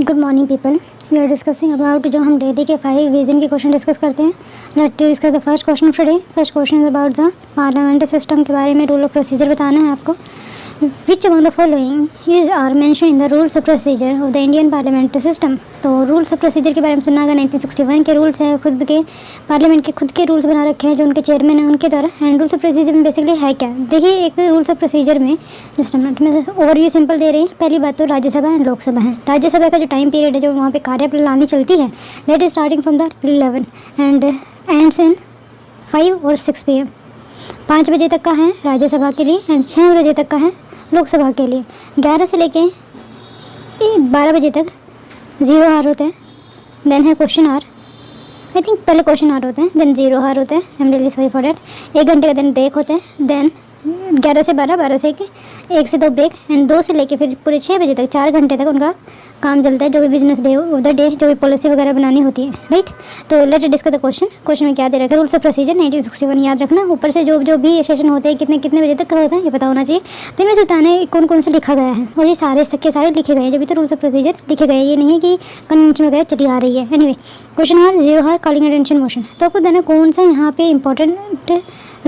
Good morning people, we are discussing about जो हम daily के 5 विजन के क्वेश्चन डिस्कस करते हैं। Let's discuss the first question of today. First question is about the parliamentary system के बारे में रूल ऑफ प्रोसीजर बताना है आपको। Which among the following is are mention in the rules of procedure of the Indian parliamentary system. तो rules of procedure के बारे में सुना होगा, 1961 के रूल्स है, खुद के पार्लियामेंट के खुद के रूल्स बना रखे हैं जो उनके चेयरमैन हैं उनके द्वारा। एंड रूल्स ऑफ प्रोसीजर में बेसिकली है क्या, देखिए एक रूल्स ऑफ प्रोसीजर में जस्ट मिनट में ओवरव्यू सिंपल दे रही है। पहली बात तो राज्यसभा एंड लोकसभा है। राज्यसभा का जो टाइम पीरियड है जो वहाँ पे कार्यप्रणाली चलती है, date is starting from the 11 and ends in 5 और 6 PM। 5 बजे तक का है राज्यसभा के लिए एंड 6 बजे तक का है लोकसभा के लिए। 11 से लेके 12 बजे तक 0 आवर होते हैं, देन है क्वेश्चन आवर। आई थिंक पहले क्वेश्चन आवर होते हैं, देन 0 आवर होते हैं। I am really sorry for that. 1 घंटे का दिन ब्रेक होते हैं, देन 11 से 12, 12 से 1 से 2 ब्रेक एंड 2 से लेके फिर पूरे 6 बजे तक 4 घंटे तक उनका काम चलता है, जो भी बिजनेस डे हो द डे, जो भी पॉलिसी वगैरह बनानी होती है, राइट। तो let's discuss the question. Question में क्या दे रखा है, रूल्स ऑफ प्रोसीजर 1961 याद रखना। ऊपर से जो भी सेशन होते हैं कितने कितने बजे तक का होता है ये पता होना चाहिए। तो इनमें से बताना है कौन कौन से लिखा गया है, और ये सारे सबके सारे लिखे गए हैं, जब भी तो रूल्स ऑफ प्रोसीजर लिखे गए हैं, ये नहीं है कि कन्वेंशन वगैरह चली आ रही है। एनीवे क्वेश्चन नंबर 0 है कॉलिंग अटेंशन मोशन। तो आपको देना कौन सा यहाँ पे important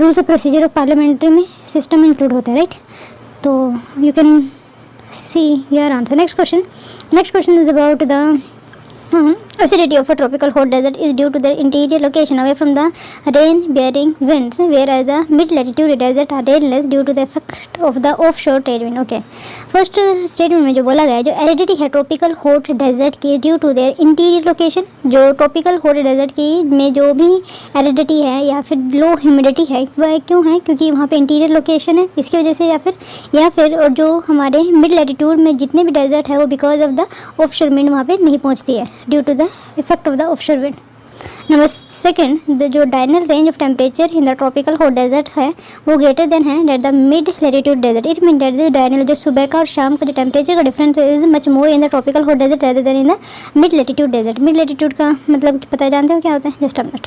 rules of procedure of parliamentary में सिस्टम इंक्लूड होता है, राइट। तो you can see your answer. Next question is about the acidity of a tropical hot desert is due to their interior location away from the rain bearing winds, whereas the mid latitude desert are rainless due to the effect of the offshore trade wind. Okay, first statement में जो बोला गया है, जो aridity है tropical hot desert की due to their interior location, जो tropical hot desert की में जो भी एरिडिटी है या फिर लो ह्यूमिडिटी है वह क्यों है, क्योंकि वहाँ पे इंटीरियर लोकेशन है इसकी वजह से, या फिर और जो हमारे मिड लैटिट्यूड में जितने भी डेजर्ट है वो because of the offshore wind वहाँ पे नहीं पहुँचती है, due to the effect of the offshore wind. Number second, जो diurnal range of temperature in the tropical hot desert है वो ग्रेटर देन है that the mid latitude desert. It mean that the diurnal जो सुबह का और शाम का जो टेम्परेचर का difference is much more in the tropical hot desert rather than in the mid latitude desert. Mid latitude का मतलब पता जानते हो क्या होता है, जस्ट अ मिनट।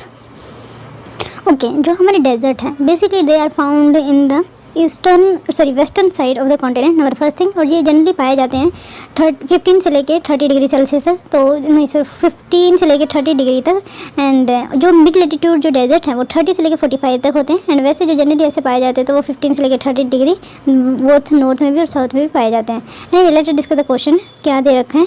ओके, जो हमारे डेजर्ट है basically they are found in the western side of the continent, number first thing. और ये जनरली पाए जाते हैं 15 से लेके 30 डिग्री सेल्सियस तक, तो नहीं सर 15 से लेके 30 डिग्री तक। एंड जो मिड लेटीट्यूड जो डेजर्ट है वो 30 से लेके 45 तक होते हैं। एंड वैसे जो जनरली ऐसे पाए जाते हैं तो वो 15 से लेके 30 डिग्री बोथ नॉर्थ में भी और साउथ में भी पाए जाते हैं। And related discuss the question क्या दे रखे हैं,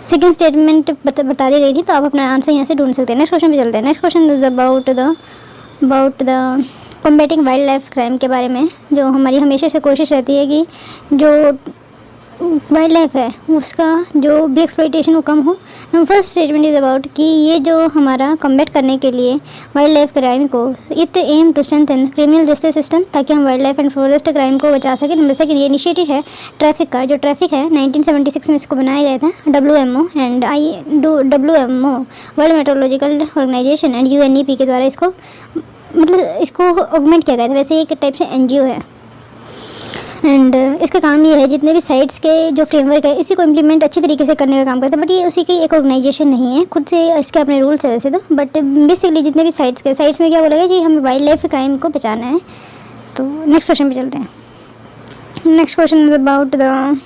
सेकेंड स्टेटमेंट बता दी गई थी, तो आप अपना आंसर यहाँ से ढूंढ सकते हैं। नेक्स्ट क्वेश्चन पे चलते हैं। Next question is about the combating wild life crime के बारे में, जो हमारी हमेशा से कोशिश रहती है कि जो वाइल्ड लाइफ है उसका जो भी एक्सप्लॉइटेशन वो कम हो। फर्स्ट स्टेटमेंट इज़ अबाउट कि ये जो हमारा कॉम्बैट करने के लिए वाइल्ड लाइफ क्राइम को it aim to strengthen criminal justice system, ताकि हम wildlife and forest crime को बचा सकें। नंबर सेकंड, ये इनिशिएटिव है ट्रैफिक का, जो ट्रैफिक है 1976 में इसको बनाया गया था। WMO and WMO world meteorological organisation and UNEP के द्वारा इसको इसको ऑगमेंट किया गया था। वैसे एक टाइप से NGO है एंड इसका काम ये है जितने भी साइट्स के जो फ्रेमवर्क है इसी को इम्प्लीमेंट अच्छी तरीके से करने का काम करता है। बट ये उसी की एक ऑर्गेनाइजेशन नहीं है, खुद से इसके अपने रूल्स है वैसे तो। बट बेसिकली जितने भी साइट्स में क्या बोला गया कि हमें वाइल्ड लाइफ क्राइम को बचाना है। तो नेक्स्ट क्वेश्चन पे चलते हैं। Next question is about the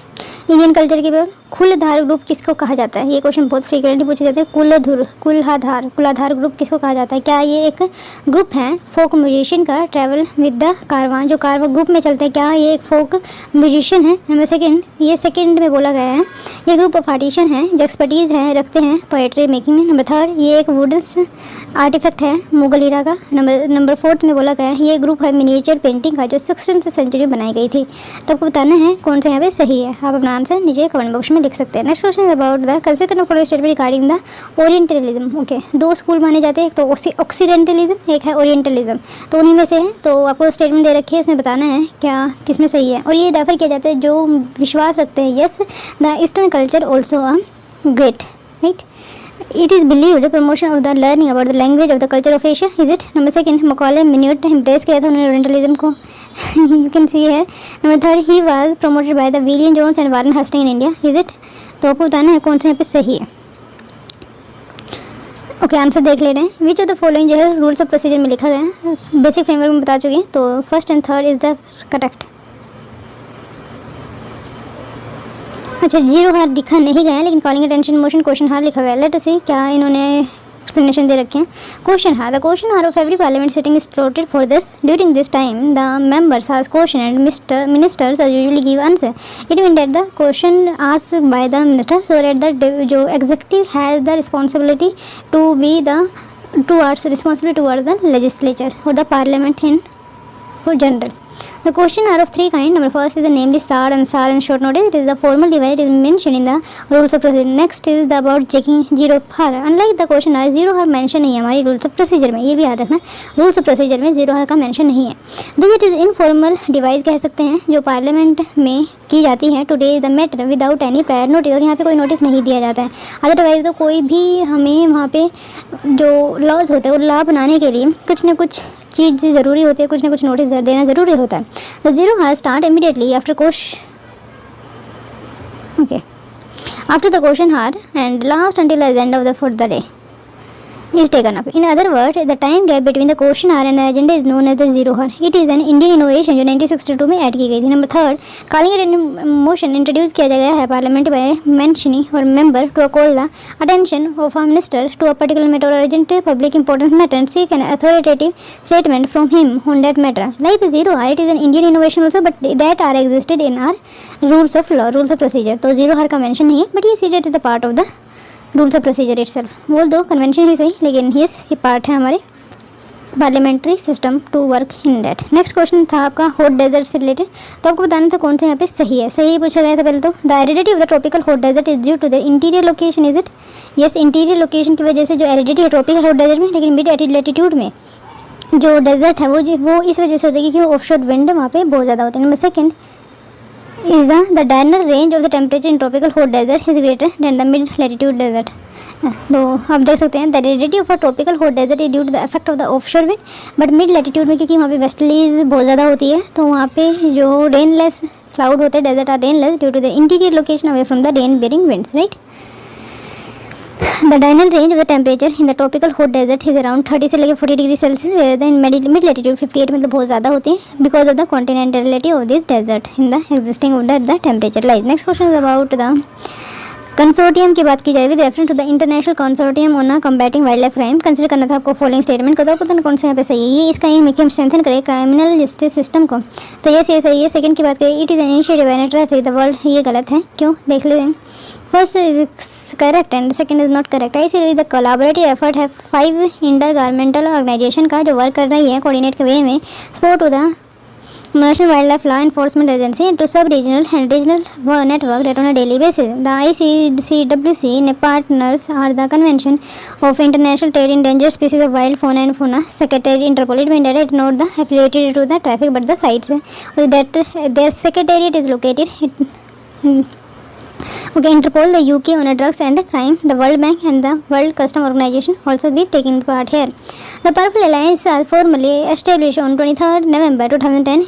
Indian culture के बारे। कुलधार ग्रुप किसको कहा जाता है, ये क्वेश्चन बहुत फ्रीक्वेंटली पूछे जाते हैं। कुलाधार ग्रुप किसको कहा जाता है, क्या ये एक ग्रुप है फोक म्यूजिशियन का ट्रैवल विद द कारवां, जो कारवां ग्रुप में चलते हैं, क्या ये एक फोक म्यूजिशियन है। नंबर सेकंड, ये सेकंड में बोला गया है ये ग्रुप ऑफ आर्टिशन है जो एक्सपर्टीज़ है रखते हैं पोएट्री मेकिंग में। नंबर थर्ड, ये एक वुडन आर्टिफैक्ट है मुगल इरा का। नंबर फोर्थ में बोला गया है ये ग्रुप है मिनिएचर पेंटिंग का जो 16th सेंचुरी बनाई गई थी। तो आपको बताना है कौन सा यहाँ पे सही है, आप अपना आंसर नीचे कमेंट बॉक्स में लिख सकते हैं। Next question is about the consider करना following statement regarding the orientalism. Okay, 2 school माने जाते हैं, एक तो ऑक्सीडेंटलिज्म एक है ओरिएंटलिज्म, तो उन्हीं में से है। तो आपको स्टेटमेंट दे रखी है, उसमें बताना है क्या किसमें सही है। और ये रेफर किया जाता है जो विश्वास रखते हैं yes the eastern culture also a great, right. It is believed promotion of the learning about the language of the culture of Asia, is it? Number second, Macaulay Minuit embrace किया था उन्होंने ओरिएंटलिज्म को। You can see here. Number third, he was promoted by the William Jones and Warren Hastings in India, is it? तो आपको बताना है कौन सा यहाँ पे सही है। ओके, आंसर देख ले रहे हैं। विच ऑफ द फॉलोइंग जो है रूल्स ऑफ प्रोसीजर में लिखा गया है, बेसिक फ्रेमवर्क में बता चुके हैं। तो first and third is the correct. अच्छा, जीरो हार लिखा नहीं गया, लेकिन कॉलिंग अटेंशन मोशन क्वेश्चन हार लिखा गया। लेट अस सी क्या इन्होंने एक्सप्लेनेशन दे रखे हैं। Question hour, the question hour of every parliament sitting is plotted for this. During this time the members ask question and ministers are usually give answer. It mean that the question asked by the minister, so that the जो executive has the responsibility to be the responsibility towards the legislature or the parliament in general. The question are of three kinds. Number first is the namely star and short notice. It is the formal device. It is mentioned in the rules of procedure. Next is the about checking zero har. Unlike the question are, zero har mention नहीं है हमारी rules of procedure में, ये भी याद रखना। rules of procedure में zero har का mention नहीं है। This it is informal device कह सकते हैं, जो पार्लियामेंट में की जाती है today the matter without any prior notice, और यहाँ पे कोई नोटिस नहीं दिया जाता है। अदरवाइज तो कोई भी हमें वहाँ पे जो लॉज होते हैं वो लॉ बनाने के लिए कुछ ना कुछ चीज़ ज़रूरी होती है, कुछ ना कुछ नोटिस देना ज़रूरी होता है। The zero hour start immediately after the question hour and last until the end of the for the day is taken up. In other words, the time gap between the question hour and the agenda is known as the zero hour. It is an Indian innovation जो 1962 में add की गई थी। Number third, calling motion introduce किया गया है parliament by mentioning और member to call the attention of a minister to a particular matter और urgent public important matter and seek an authoritative statement from him on that matter. Like the zero hour, it is an Indian innovation also, but that are existed in our rules of law, rules of procedure. तो zero hour का mention नहीं है, but ये seated is the part of the rules of procedure it self. बोल दो convention ही सही, लेकिन ये पार्ट है हमारे parliamentary system to work in that. Next question था आपका हॉट डेजर्ट से रिलेटेड, तो आपको बताना था कौन सा यहाँ पे सही है। सही पूछा गया था पहले तो, the aridity of the tropical hot desert is due to the interior location, is it? Yes, interior location की वजह से जो एरिडिटी है ट्रॉपिकल हॉट डेजर्ट में, लेकिन मिड लैटिट्यूड में जो डेजर्ट है वो इस वजह से होती है क्योंकि ऑफशोर विंड वहाँ पे बहुत ज़्यादा होती है। Number second is the diurnal range of the temperature in tropical hot desert is greater than the mid latitude desert. तो आप देख सकते हैं the aridity of a tropical hot desert is due to the effect of the offshore wind, but mid latitude में क्योंकि वहाँ पे westerlies बहुत ज़्यादा होती है तो वहाँ पे जो रेनलेस क्लाउड होते हैं desert are rainless due to the interior location away from the rain bearing winds, right. The diurnal range of the temperature in the tropical hot desert is around 30 से लेकर 40 degree Celsius, where the in mid latitude 58 मतलब बहुत ज़्यादा होती है because of the continentality of this desert in the existing of the temperature lies. Next question is about the consortium की बात की जाए with reference to the international consortium on combating wildlife crime. Consider करना था आपको following statement को, तो पता नहीं कौन सा यहाँ पे सही है। ये इसका एम है कि हम स्ट्रेंथन करें क्राइमिनल जस्टिस सिस्टम को, तो ये सही है। सेकंड की बात करें, it is an initiative by traffic the world, ये गलत है, क्यों देख लें। First is correct and second is not correct. ऐसे द कोलैबोरेटिव एफर्ट है 5 इंटर गवर्नमेंटल ऑर्गेनाइजेशन का जो वर्क कर रही है कोऑर्डिनेट के वे में support to the National Wildlife Law Enforcement Agency to sub-regional and regional network that on a daily basis. The ICCWC partners are the Convention of International Trade in Endangered Species of Wild Fauna and Fauna, Secretariat Interpol. It means that it's not the affiliated to the traffic but the sites that their secretariat is located. Okay, Interpol, the UK on drugs and crime, the World Bank and the World Customs Organization also be taking part here. The Purple Alliance was formally established on 23rd November 2010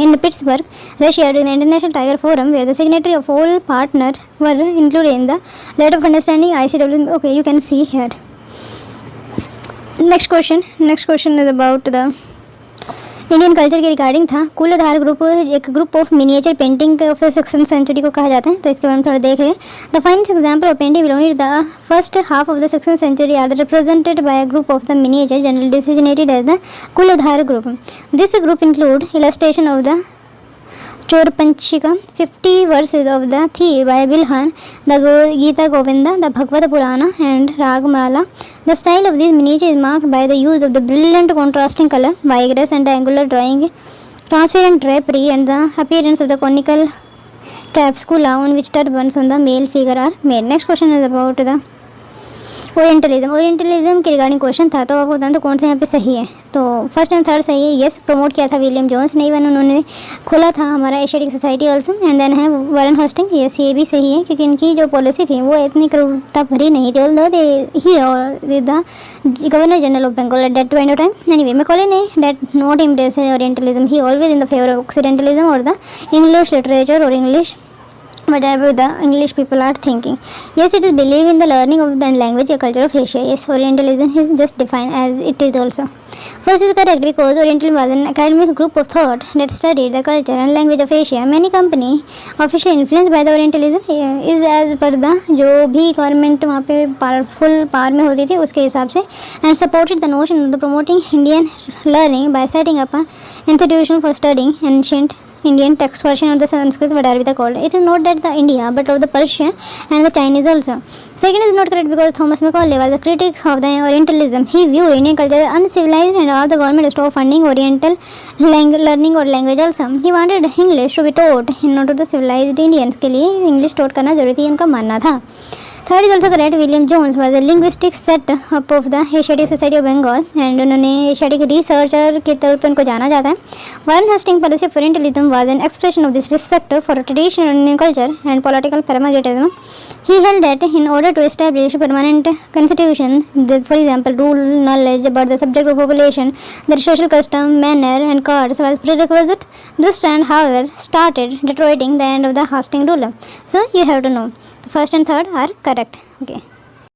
in Pittsburgh, Russia during the International Tiger Forum, where the signatory of all partners were included in the letter of understanding ICW. Okay, you can see here. Next question is about the Indian culture के regarding था। कुलधार group एक group of miniature painting of the 16th century को कहा जाता है, तो इसके बारे में थोड़ा देख लें। The finest example of painting belonging the first half of the 16th century are represented by a group of the miniature generally designated as the Kulahdar group. This group include illustration of the Chorpanchika, 50 verses of the Thief by Bilhan, the Gita Govinda, the Bhagavad Purana and Ragmala. The style of these miniatures is marked by the use of the brilliant contrasting color, vigorous and angular drawing, transparent drapery and the appearance of the conical capsula on which turbans on the male figure are made. Next question is about the orientalism के regarding question था, तो आपको बताना तो कौन सा यहाँ पे सही है। तो फर्स्ट एंड थर्ड सही है। यस, प्रमोट किया था विलियम जोन्स ने, इवन उन्होंने खोला था हमारा Asiatic society also. And then है वारन हॉस्टिंग, यस ये भी सही है क्योंकि इनकी जो पॉलिसी थी वो इतनी क्रूरता भरी नहीं थी, ऑल्दो दे ही और the governor general of Bengal at that point of time. Anyway Macaulay ने that not embrace orientalism, he always in the favour of occidentalism और द इंग्लिश लिटरेचर और English whatever the English people are thinking. Yes, it is believe in the learning of the language and culture of Asia. Yes, Orientalism is just defined as it is also. First is correct because Oriental was an academic group of thought that studied the culture and language of Asia. Many company officially influenced by the Orientalism is as per the जो भी government वहाँ पे powerful power में होती थी उसके हिसाब से and supported the notion of the promoting Indian learning by setting up an institution for studying ancient Indian text version of the Sanskrit, whatever they called. It is not that the India, but of the Persian and the Chinese also. Second is not correct because Thomas Macaulay was a critic of the Orientalism. He viewed Indian culture as uncivilized and all the government stopped funding Oriental learning or language also. He wanted English to be taught in not to the civilized Indians के लिए English taught करना जरूरी है उनका मानना था. Third is also correct. William Jones was a linguistic set up of the Asiatic Society of Bengal and उन्होंने Asiatic researcher के तौर पर उनको जाना जाता है. Warren Hastings policy of Orientalism was an expression of this respect for traditional Indian culture and political pragmatism. He held that in order to establish permanent constitution, for example, rule knowledge about the subject of population, their social custom, manner, and cards was prerequisite. This trend, however, started deteriorating the end of the Hastings rule. So you have to know. The first and third are correct. Okay.